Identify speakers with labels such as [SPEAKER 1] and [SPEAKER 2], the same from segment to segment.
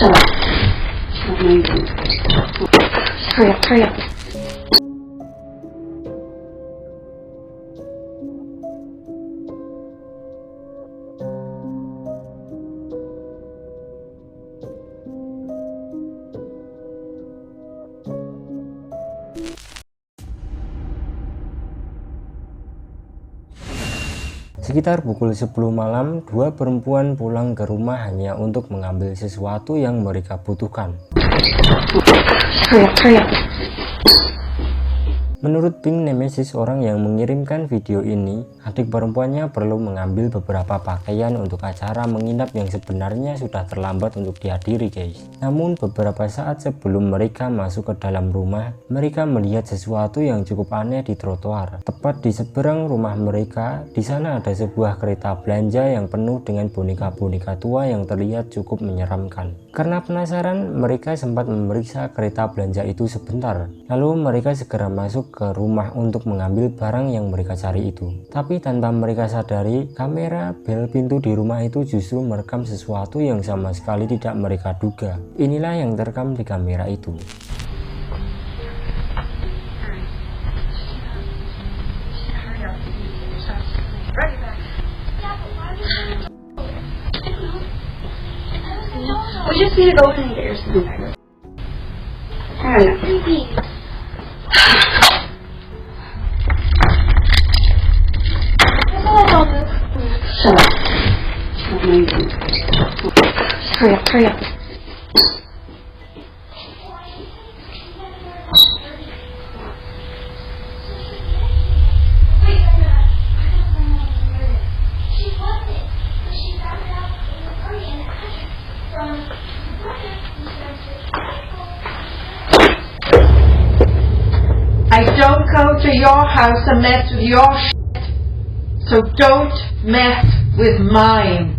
[SPEAKER 1] Shut up. Stop moving. Hurry up, hurry up.
[SPEAKER 2] Sekitar pukul 10 malam, dua perempuan pulang ke rumah hanya untuk mengambil sesuatu yang mereka butuhkan.
[SPEAKER 1] Hurry up, hurry up.
[SPEAKER 2] Menurut Pink Nemesis, orang yang mengirimkan video ini, adik perempuannya perlu mengambil beberapa pakaian untuk acara menginap yang sebenarnya sudah terlambat untuk dihadiri, guys. Namun beberapa saat sebelum mereka masuk ke dalam rumah, mereka melihat sesuatu yang cukup aneh di trotoar. Tepat di seberang rumah mereka, di sana ada sebuah kereta belanja yang penuh dengan boneka-boneka tua yang terlihat cukup menyeramkan. Karena penasaran, mereka sempat memeriksa kereta belanja itu sebentar. Lalu mereka segera masuk ke rumah untuk mengambil barang yang mereka cari itu. Tapi tanpa mereka sadari, kamera bel pintu di rumah itu justru merekam sesuatu yang sama sekali tidak mereka duga. Inilah yang terekam di kamera itu.
[SPEAKER 1] We just need to go in and get your something. Hurry up. Shut up. Stop moving. Hurry up, hurry up.
[SPEAKER 3] I don't go to your house and mess with your shit, so don't mess with mine.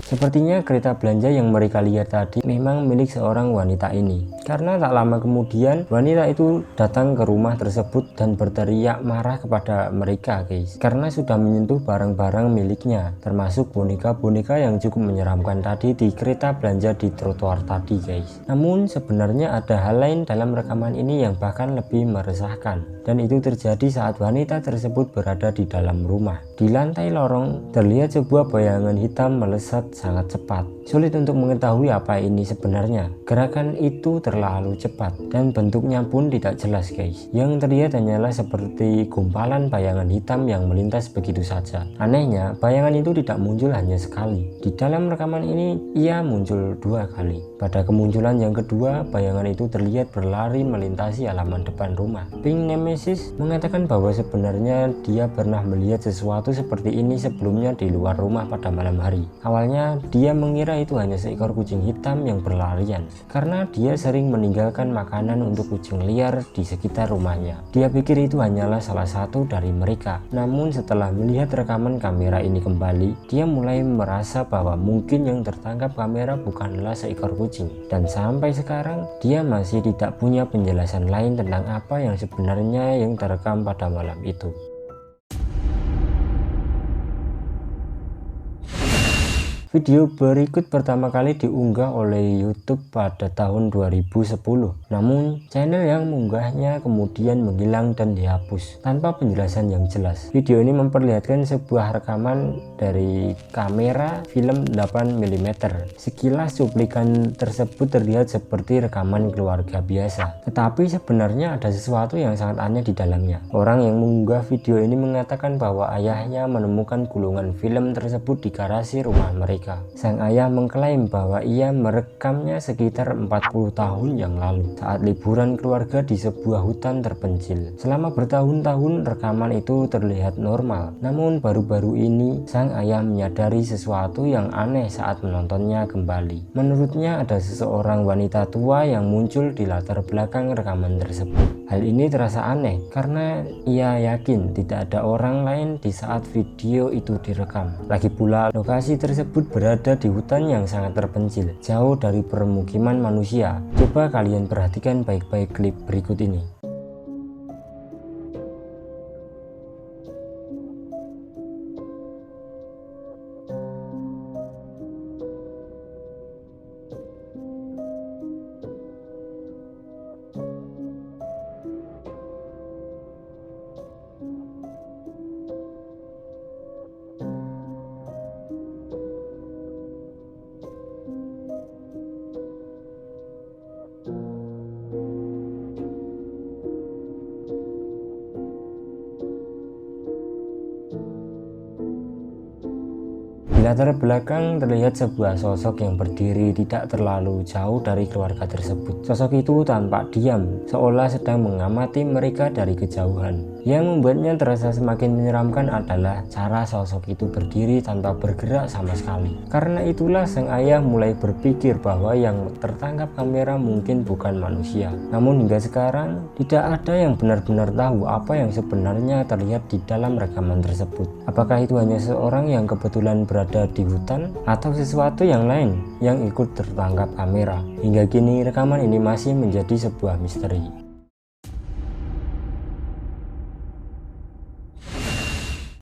[SPEAKER 2] Sepertinya kereta belanja yang mereka lihat tadi memang milik seorang wanita ini. Karena tak lama kemudian wanita itu datang ke rumah tersebut dan berteriak marah kepada mereka, guys. Karena sudah menyentuh barang-barang miliknya, termasuk boneka-boneka yang cukup menyeramkan tadi di kereta belanja di trotoar tadi, guys. Namun sebenarnya ada hal lain dalam rekaman ini yang bahkan lebih meresahkan. Dan itu terjadi saat wanita tersebut berada di dalam rumah. Di lantai lorong terlihat sebuah bayangan hitam melesat sangat cepat. Sulit untuk mengetahui apa ini sebenarnya. Gerakan itu terlalu cepat dan bentuknya pun tidak jelas, guys. Yang terlihat hanyalah seperti gumpalan bayangan hitam yang melintas begitu saja. Anehnya, bayangan itu tidak muncul hanya sekali. Di dalam rekaman ini, ia muncul 2 kali. Pada kemunculan yang kedua, bayangan itu terlihat berlari melintasi halaman depan rumah. Pink Nemesis mengatakan bahwa sebenarnya dia pernah melihat sesuatu seperti ini sebelumnya di luar rumah pada malam hari. Awalnya, dia mengira itu hanya seekor kucing hitam yang berlarian karena dia sering meninggalkan makanan untuk kucing liar di sekitar rumahnya. Dia pikir itu hanyalah salah satu dari mereka. Namun setelah melihat rekaman kamera ini kembali, dia mulai merasa bahwa mungkin yang tertangkap kamera bukanlah seekor kucing. Dan sampai sekarang dia masih tidak punya penjelasan lain tentang apa yang sebenarnya yang terekam pada malam itu. Video berikut pertama kali diunggah oleh YouTube pada tahun 2010. Namun, channel yang mengunggahnya kemudian menghilang dan dihapus tanpa penjelasan yang jelas. Video ini memperlihatkan sebuah rekaman dari kamera film 8mm. Sekilas cuplikan tersebut terlihat seperti rekaman keluarga biasa. Tetapi sebenarnya ada sesuatu yang sangat aneh di dalamnya. Orang yang mengunggah video ini mengatakan bahwa ayahnya menemukan gulungan film tersebut di garasi rumah mereka. Afrika. Sang ayah mengklaim bahwa ia merekamnya sekitar 40 tahun yang lalu saat liburan keluarga di sebuah hutan terpencil. Selama bertahun-tahun rekaman itu terlihat normal, namun baru-baru ini sang ayah menyadari sesuatu yang aneh saat menontonnya kembali. Menurutnya ada seseorang wanita tua yang muncul di latar belakang rekaman tersebut. Hal ini terasa aneh karena ia yakin tidak ada orang lain di saat video itu direkam. Lagi pula lokasi tersebut berada di hutan yang sangat terpencil, jauh dari permukiman manusia. Coba kalian perhatikan baik-baik klip berikut ini. Di latar belakang terlihat sebuah sosok yang berdiri tidak terlalu jauh dari keluarga tersebut. Sosok itu tampak diam, seolah sedang mengamati mereka dari kejauhan. Yang membuatnya terasa semakin menyeramkan adalah cara sosok itu berdiri tanpa bergerak sama sekali. Karena itulah sang ayah mulai berpikir bahwa yang tertangkap kamera mungkin bukan manusia. Namun hingga sekarang tidak ada yang benar-benar tahu apa yang sebenarnya terlihat di dalam rekaman tersebut. Apakah itu hanya seorang yang kebetulan berada di hutan atau sesuatu yang lain yang ikut tertangkap kamera? Hingga kini rekaman ini masih menjadi sebuah misteri.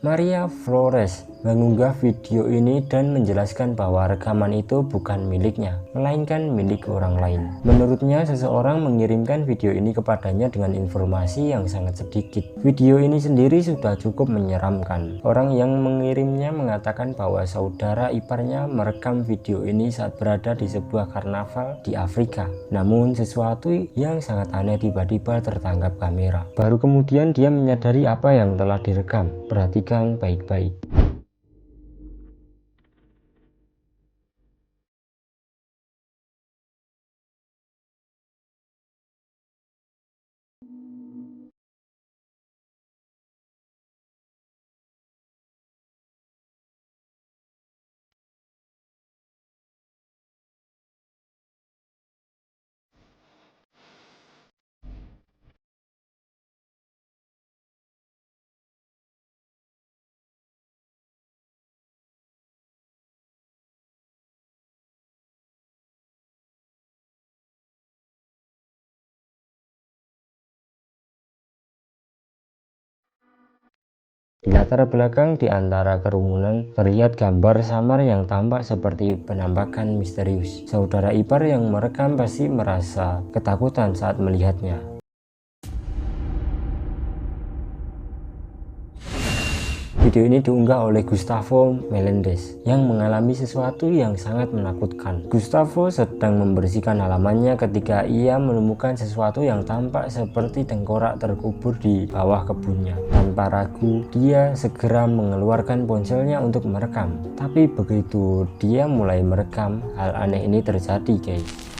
[SPEAKER 2] Maria Flores mengunggah video ini dan menjelaskan bahwa rekaman itu bukan miliknya, melainkan milik orang lain. Menurutnya, seseorang mengirimkan video ini kepadanya dengan informasi yang sangat sedikit. Video ini sendiri sudah cukup menyeramkan. Orang yang mengirimnya mengatakan bahwa saudara iparnya merekam video ini saat berada di sebuah karnaval di Afrika. Namun sesuatu yang sangat aneh tiba-tiba tertangkap kamera. Baru kemudian dia menyadari apa yang telah direkam. Perhatikan baik-baik. Di latar belakang di antara kerumunan terlihat gambar samar yang tampak seperti penampakan misterius. Saudara ipar yang merekam pasti merasa ketakutan saat melihatnya. Video ini diunggah oleh Gustavo Melendez yang mengalami sesuatu yang sangat menakutkan. Gustavo sedang membersihkan halamannya ketika ia menemukan sesuatu yang tampak seperti tengkorak terkubur di bawah kebunnya. Tanpa ragu, dia segera mengeluarkan ponselnya untuk merekam. Tapi begitu dia mulai merekam, hal aneh ini terjadi, guys.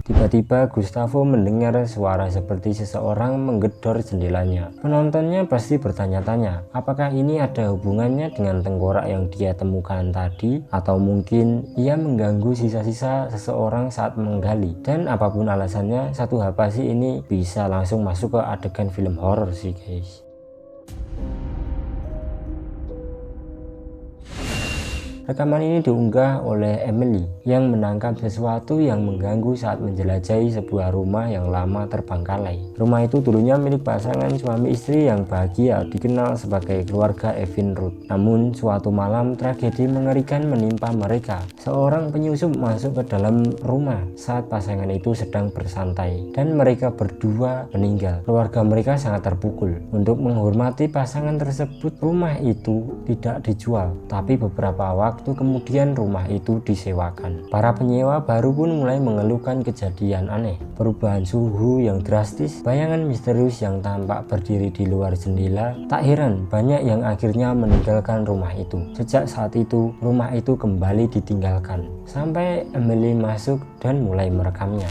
[SPEAKER 2] Tiba-tiba Gustavo mendengar suara seperti seseorang menggedor jendelanya. Penontonnya pasti bertanya-tanya, apakah ini ada hubungannya dengan tengkorak yang dia temukan tadi, atau mungkin ia mengganggu sisa-sisa seseorang saat menggali. Dan apapun alasannya, satu hal pasti ini bisa langsung masuk ke adegan film horor sih guys. Rekaman ini diunggah oleh Emily yang menangkap sesuatu yang mengganggu saat menjelajahi sebuah rumah yang lama terbengkalai. Rumah itu dulunya milik pasangan suami istri yang bahagia dikenal sebagai keluarga Evinrude. Namun suatu malam tragedi mengerikan menimpa mereka. Seorang penyusup masuk ke dalam rumah saat pasangan itu sedang bersantai dan mereka berdua meninggal. Keluarga mereka sangat terpukul. Untuk menghormati pasangan tersebut, rumah itu tidak dijual, tapi beberapa waktu kemudian rumah itu disewakan. Para penyewa baru pun mulai mengeluhkan kejadian aneh, perubahan suhu yang drastis, bayangan misterius yang tampak berdiri di luar jendela. Tak heran banyak yang akhirnya meninggalkan rumah itu. Sejak saat itu rumah itu kembali ditinggalkan sampai Emily masuk dan mulai merekamnya.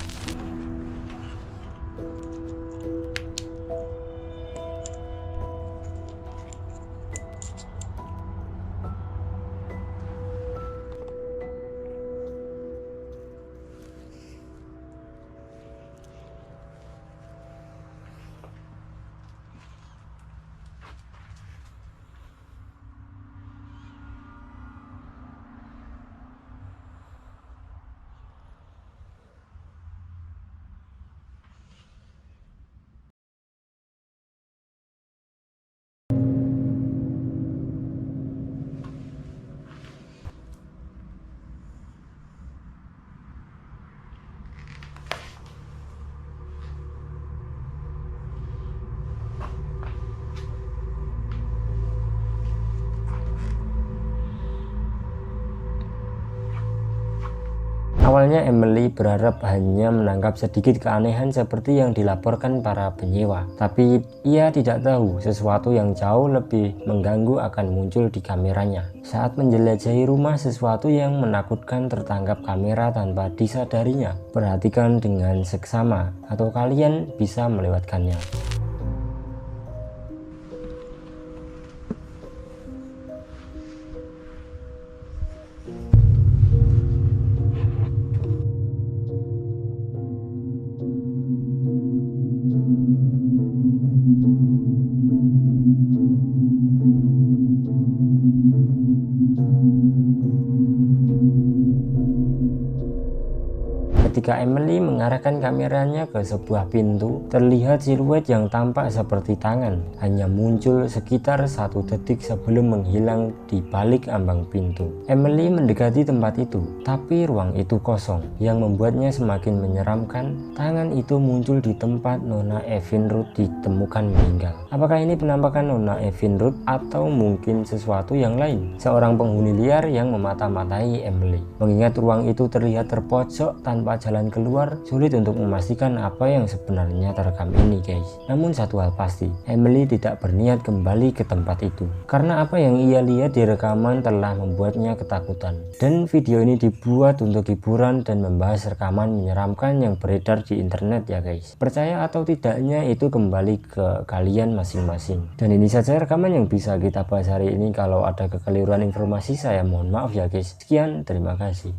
[SPEAKER 2] Awalnya Emily berharap hanya menangkap sedikit keanehan seperti yang dilaporkan para penyewa, tapi ia tidak tahu sesuatu yang jauh lebih mengganggu akan muncul di kameranya. Saat menjelajahi rumah, sesuatu yang menakutkan tertangkap kamera tanpa disadarinya. Perhatikan dengan seksama atau kalian bisa melewatkannya. Ketika Emily mengarahkan kameranya ke sebuah pintu, terlihat siluet yang tampak seperti tangan hanya muncul sekitar 1 detik sebelum menghilang di balik ambang pintu. Emily mendekati tempat itu, tapi ruang itu kosong. Yang membuatnya semakin menyeramkan, tangan itu muncul di tempat Nona Evinrude ditemukan meninggal. Apakah ini penampakan Nona Evinrude atau mungkin sesuatu yang lain? Seorang penghuni liar yang memata-matai Emily. Mengingat ruang itu terlihat terpojok tanpa jalan keluar, sulit untuk memastikan apa yang sebenarnya terekam ini guys. Namun satu hal pasti, Emily tidak berniat kembali ke tempat itu karena apa yang ia lihat di rekaman telah membuatnya ketakutan. Dan video ini dibuat untuk hiburan dan membahas rekaman menyeramkan yang beredar di internet ya guys. Percaya atau tidaknya itu kembali ke kalian masing-masing. Dan ini saja rekaman yang bisa kita bahas hari ini. Kalau ada kekeliruan informasi saya mohon maaf ya guys. Sekian, terima kasih.